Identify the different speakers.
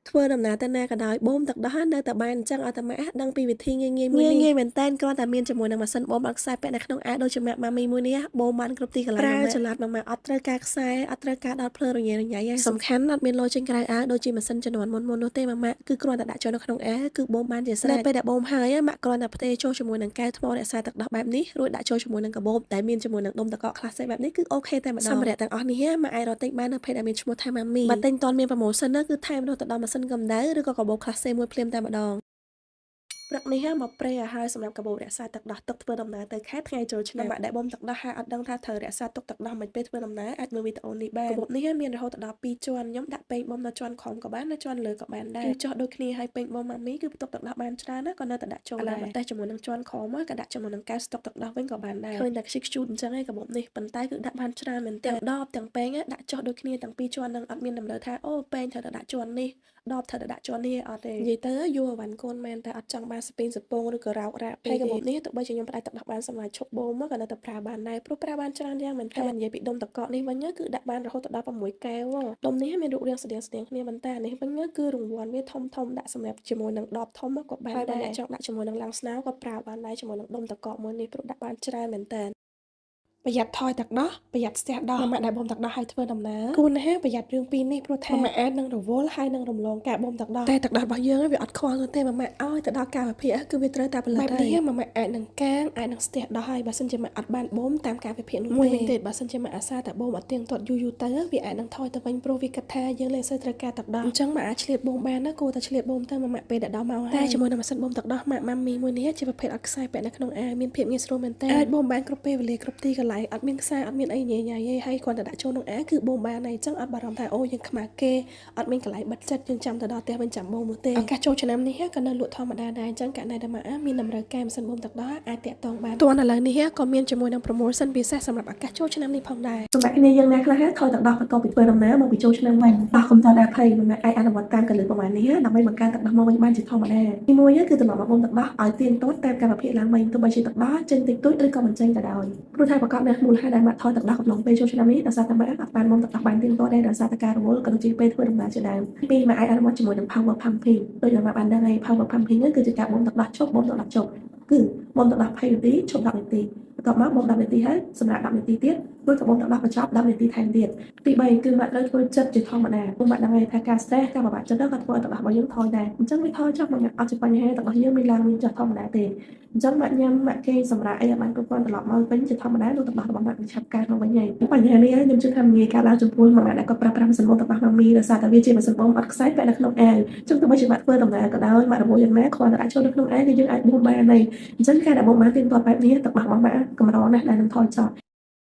Speaker 1: ធ្វើដំណើរទៅណាក៏ដោយបូមទឹកដោះនៅតែបានអញ្ចឹងឲ្យតែម៉ាក់ដឹងពីវិធីងាយៗមួយនេះងាយមែនតើគ្រាន់តែមានជាមួយនឹងម៉ាស៊ីនបូមអត់ខ្សែពាក់នៅក្នុងអាដូចជាម៉ាក់ម៉ាមីមួយនេះបូមបានគ្រប់ទីកន្លែងប្រើចល័តម៉ាក់អត់ត្រូវការខ្សែអត់ត្រូវការដល់ភ្លើងរញ៉េរញ៉ៃសំខាន់អត់មានលោចេញក្រៅអាដូចជាម៉ាស៊ីនជំនាន់មុននោះទេម៉ាក់គឺគ្រាន់តែដាក់ចូលនៅក្នុងអាគឺបូមបានជាស្រេចពេលដែលបូមហើយម៉ាក់គ្រាន់តែផ្ទេរចូលជាមួយនឹងកែវថ្មរក្សាទឹកដោះបែបនេះរួចដាក់ចូលជាមួយនឹងកាបូបដែលមានជាមួយនឹងដុំតកក classic បែបនេះគឺអូខេតែម្ដងសម្ភារៈទាំងអស់នេះម៉ាក់អាចរកទិញបាននៅ page ដែលមានឈ្មោះថា Mami បើទិញតន់មាន promotion គឺថែមរហូតដល់ម៉ាស៊ីនកម្ដៅឬក៏កាបូប classic មួយភ្លាមតែម្ដងព្រឹកនេះមកប្រេឲ្យហើយសម្រាប់កាបូបរក្សាទឹកដោះទុកធ្វើដំណើរទៅខេត្តថ្ងៃចូលឆ្នាំម៉ាក់ដែលបូមទឹកដោះហើយអត់ដឹងថាត្រូវរក្សាទុកទឹកដោះមិនពេលធ្វើដំណើរអាចមើលវីដេអូនេះបានកាបូបនេះមានរហូតដល់2ជាន់ខ្ញុំដាក់ពេញបូមនៅជាន់ក្រោមក៏បាននៅជាន់លើក៏បានដែរគឺចុះដូចគ្នាហើយពេញបូមម៉ាមីគឺផ្ទុកទឹកដោះបានច្រើនណាក៏នៅតែដាក់ចូលដែរតែជាមួយនឹងជាន់ក្រោមក៏ដាក់ជាមួយនឹងកែវស្តុកទឹកដោះវិញក៏បានដែរឃើញតែខ្ជិះខ្ជូតអញ្ចឹងឯងកាបូបនេះប៉ុន្តែគឺដាក់បានច្រើនមែនទាំងដបទាំងពេងដាក់ចុះដូចគ្នាទាំងពីរជាន់នឹងអត់មានតម្រូវថាអូពេងត្រូវតែដាក់ជាន់នេះដបត្រូវតែដាក់ជាន់នេះអត់ទេនិយាយទៅយូរអវ៉ាន់កូនមែនតែអត់ចង់បានស្ពីនសពងឬក៏រោករ៉ាពេកកាបូបនេះទោះបីជាខ្ញុំផ្ដាច់ទឹកដោះបានសម្រាប់ឈប់បូមក៏នៅតែប្រើបានដែរព្រោះប្រើបានច្រើនយ៉ាងមែនតែនិយាយពីដុំតកកនេះវិញគឺដាក់បានរហូតដល់6កែវដុំនេះមានរូបរាងស្តៀងគ្នាប៉ុន្តែនេះវិញគឺរង្វាន់វាធំដាក់សម្រាប់ជាមួយនឹងដបធំក៏បានដែរចង់ដាក់ជាមួយនឹងឡាំងស្នោក៏ប្រើបានដែរជាមួយនឹងដុំតកកមួយនេះព្រោះដាក់បានច្រើនមែនតើប្រយ័ត្នថយទឹកដោះប្រយ័ត្នស្ទះដោះម៉ាក់ដែលបូមទឹកដោះឲ្យធ្វើដំណើរគួរណាស់ប្រយ័ត្នរឿងពីរនេះព្រោះថាម៉ាក់អាចនឹងរវល់ហើយនឹងរំលងការបូមទឹកដោះតែទឹកដោះរបស់យើងវាអត់ខ្វល់នោះទេម៉ាក់ឲ្យទៅដល់កាលវិភាគគឺវាត្រូវតែផលិតបែបនេះម៉ាក់អាចនឹងកាងអាចនឹងស្ទះដោះហើយបើសិនជាម៉ាក់អត់បានបូមតាមកាលវិភាគនោះមួយវិញទៀតបើសិនជាម៉ាក់អាសាតែបូមអត់ទៀងទាត់យូរទៅវាអាចនឹងថយទៅវិញព្រោះវាគិតថាយើងលែងសូវត្រូវការទឹកដោះអញ្ចឹងម៉ាក់អាចឆ្លៀតបូមបានណាគួរតែឆ្លៀតបូមទៅម៉ាក់ពេលដែលដល់ម៉ោងតែជាមួយនឹងម៉ាស៊ីនបូមទឹកដោះម៉ាក់ម៉ាមីមួយនេះជាប្រភេទអត់ខ្សែពាក់នៅក្នុងអាមានភាពងាយស្រួលមែនតើអាចបូមបានគ្រប់ពេលវេលាគ្រប់ទីកន្លែងអត់មានខ្សែអត់មានអីញ៉ៃញ៉ៃទេហើយគ្រាន់តែដាក់ចូលក្នុងអាគឺបូមបានហើយអញ្ចឹងអត់បារម្ភថាអូយើងខ្មាស់គេអត់មានកន្លែងបិទចិត្តយើងចាំទៅដល់ផ្ទះវិញចាំបូមនោះទេឱកាសចូលឆ្នាំនេះក៏នៅលក់ធម្មតាដែរអញ្ចឹងករណីដែលម៉ាក់មានតម្រូវការម៉ាស៊ីនបូមទឹកដោះអាចតាក់ទងបានទាន់ឥឡូវនេះក៏មានជាមួយនឹង promotion ពិសេសសម្រាប់ឱកាសចូលឆ្នាំនេះផងដែរសម្រាប់គ្នាយើងណាខ្លះថយទឹកដោះបន្ទាប់ពីធ្វើដំណើរមកពីចូលឆ្នាំវិញដោះកុំតដល់ភ័យម៉ាក់អាចអនុវត្តតាមកលឹះប្រហែលនេះដើម្បីបង្កើនទឹកដោះមកវិញបានជាធម្មតាទីមួយគឺតម្រូវមកបូមទឹកដោះឲ្យទៀងទាត់តាមកាលវិភាគឡើងវិញទោះបីជាទឹកដោះចេញតិចតួចឬក៏មិនចេញក៏ដោយព្រោះថាប្រកបដោយមូលហេតុដែលម៉ាក់ថយទឹកដោះកំឡុងពេលចូលឆ្នាំនេះដោយសារតែម៉ាក់អត់បានបូមទឹកដោះបានទៀងទាត់ដែរដោយសារតែការរវល់ក៏ដូចជាពេលធ្វើដំណើរជាដើមពីម៉ាក់អាចអនុវត្តជាមួយនឹង power pumping ដូចដែលម៉ាក់បានដឹងហើយ power pumping គឺជាការបូមទឹកដោះជប់បូមទឹកដោះជប់គឺបូមទឹកដោះ20នាទីជប់10នាទីបន្ទាប់មកបូម10នាទីហើយសម្រាប់10នាទីទៀតរួចក៏បូមទឹកដោះបញ្ចប់10នាទីថែមទៀតទី3គឺម៉ាក់ត្រូវធ្វើចិត្តជាធម្មតាព្រោះម៉ាក់ដឹងហើយថាការ stress ការពិបាកចិត្តក៏ធ្វើឲ្យទឹកដោះរបស់យើងថយដែរអញ្ចឹងវាថយចុះមកអត់ជាបញ្ហាទឹកដោះយើងមានឡើងមានចុះធម្មតាទេអញ្ចឹងម៉ាក់ញ៉ាំម៉ាក់គេសម្រាប់អីឲ្យបានគ្រប់គ្រាន់ត្រឡប់មកវិញជាធម្មតានោះទឹកដោះរបស់ម៉ាក់វាឆាប់កើតមកវិញហើយបញ្ហានេះខ្ញុំជឿថាងាយកើតឡើងចំពោះម៉ាក់ដែលគាត់ប្រើប្រាស់ម៉ាស៊ីនបូមទឹកដោះម៉ាមីដោយសារតែវាជាម៉ាស៊ីនបូមអត់ខ្សែពាក់នៅក្នុងអាវអញ្ចឹងទោះបីជាម៉ាក់ធ្វើដំណើរក៏ដោយម៉ាក់រវល់យ៉ាងណាគ្រាន់តែដាក់ចូលនៅក្នុងអាវគឺយើងអាចបូមបានហើយអញ្ចឹងការដែលបូមបានទៀងទាត់បែបនេះទឹកដោះរបស់ម៉ាក់កម្រណាស់ដែលនឹងថយចុះ